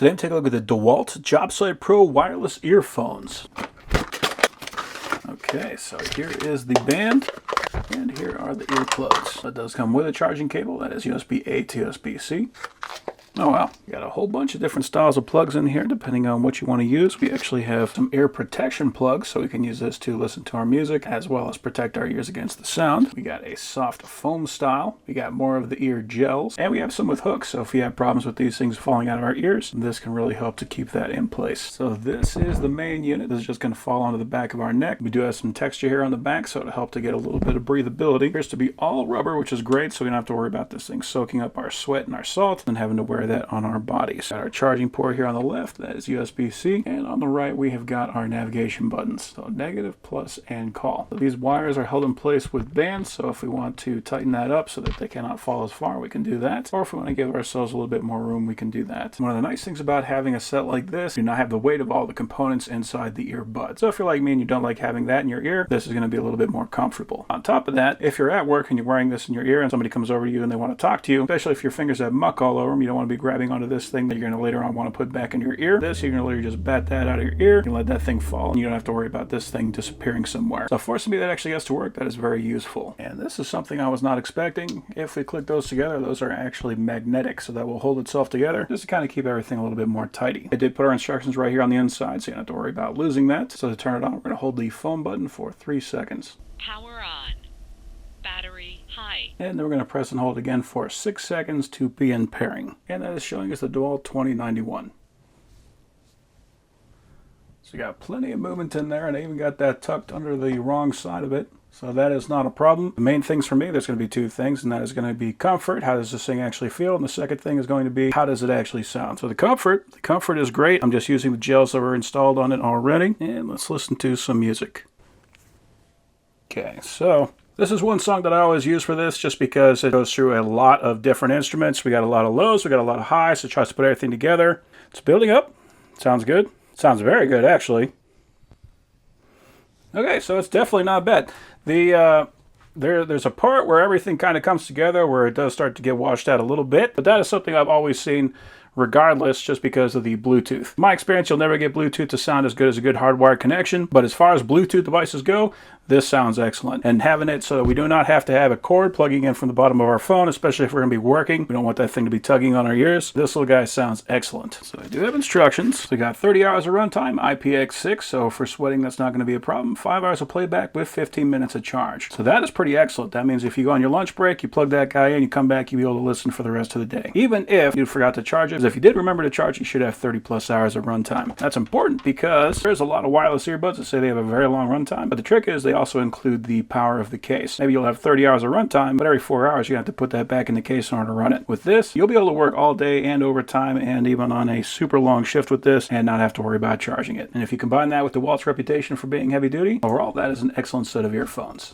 Today I'm taking a look at the DEWALT JobSite Pro wireless earphones. Okay, so here is the band, and here are the earplugs. It does come with a charging cable, that is USB-A to USB-C. Oh wow, we got a whole bunch of different styles of plugs in here depending on what you want to use. We actually have some ear protection plugs, so we can use this to listen to our music as well as protect our ears against the sound. We got a soft foam style. We got more of the ear gels, and we have some with hooks, so if you have problems with these things falling out of our ears, this can really help to keep that in place. So this is the main unit. This is just going to fall onto the back of our neck. We do have some texture here on the back, so it'll help to get a little bit of breathability. It appears to be all rubber, which is great, so we don't have to worry about this thing soaking up our sweat and our salt and having to wear that on our bodies. Got our charging port here on the left, that is USB-C, and on the right we have got our navigation buttons, so negative, plus, and call. So these wires are held in place with bands, so if we want to tighten that up so that they cannot fall as far, we can do that, or if we want to give ourselves a little bit more room, we can do that. One of the nice things about having a set like this, you do not have the weight of all the components inside the earbud. So if you're like me and you don't like having that in your ear, this is going to be a little bit more comfortable. On top of that, if you're at work and you're wearing this in your ear and somebody comes over to you and they want to talk to you, especially if your fingers have muck all over them, you don't want to be grabbing onto this thing that you're going to later on want to put back in your ear. This, you're going to literally just bat that out of your ear and let that thing fall, and you don't have to worry about this thing disappearing somewhere. So for somebody that actually gets to work, that is very useful. And this is something I was not expecting. If we click those together, those are actually magnetic, so that will hold itself together just to kind of keep everything a little bit more tidy. I did put our instructions right here on the inside, so you don't have to worry about losing that. So to turn it on, we're going to hold the phone button for 3 seconds. Power on. Battery high. And then we're going to press and hold again for 6 seconds to begin pairing. And that is showing us the DEWALT 2091. So you got plenty of movement in there, and I even got that tucked under the wrong side of it. So that is not a problem. The main things for me, there's going to be 2 things, and that is going to be comfort. How does this thing actually feel? And the second thing is going to be, how does it actually sound? So the comfort is great. I'm just using the gels that were installed on it already. And let's listen to some music. Okay, so this is one song that I always use for this just because it goes through a lot of different instruments. We got a lot of lows, we got a lot of highs, so it tries to put everything together. It's building up. Sounds good. Sounds very good, actually. Okay, so it's definitely not bad. There's a part where everything kind of comes together where it does start to get washed out a little bit, but that is something I've always seen regardless, just because of the Bluetooth. In my experience, you'll never get Bluetooth to sound as good as a good hardwired connection, but as far as Bluetooth devices go, this sounds excellent. And having it so that we do not have to have a cord plugging in from the bottom of our phone, especially if we're going to be working, we don't want that thing to be tugging on our ears. This little guy sounds excellent. So I do have instructions. So we got 30 hours of runtime, IPX6, so for sweating that's not going to be a problem. 5 hours of playback with 15 minutes of charge. So that is pretty excellent. That means if you go on your lunch break, you plug that guy in, you come back, you'll be able to listen for the rest of the day. Even if you forgot to charge it, because if you did remember to charge, you should have 30 plus hours of runtime. That's important because there's a lot of wireless earbuds that say they have a very long runtime, but the trick is they also include the power of the case. Maybe you'll have 30 hours of runtime, but every 4 hours you have to put that back in the case in order to run it. With this, you'll be able to work all day and overtime and even on a super long shift with this and not have to worry about charging it. And if you combine that with DEWALT's reputation for being heavy duty, overall that is an excellent set of earphones.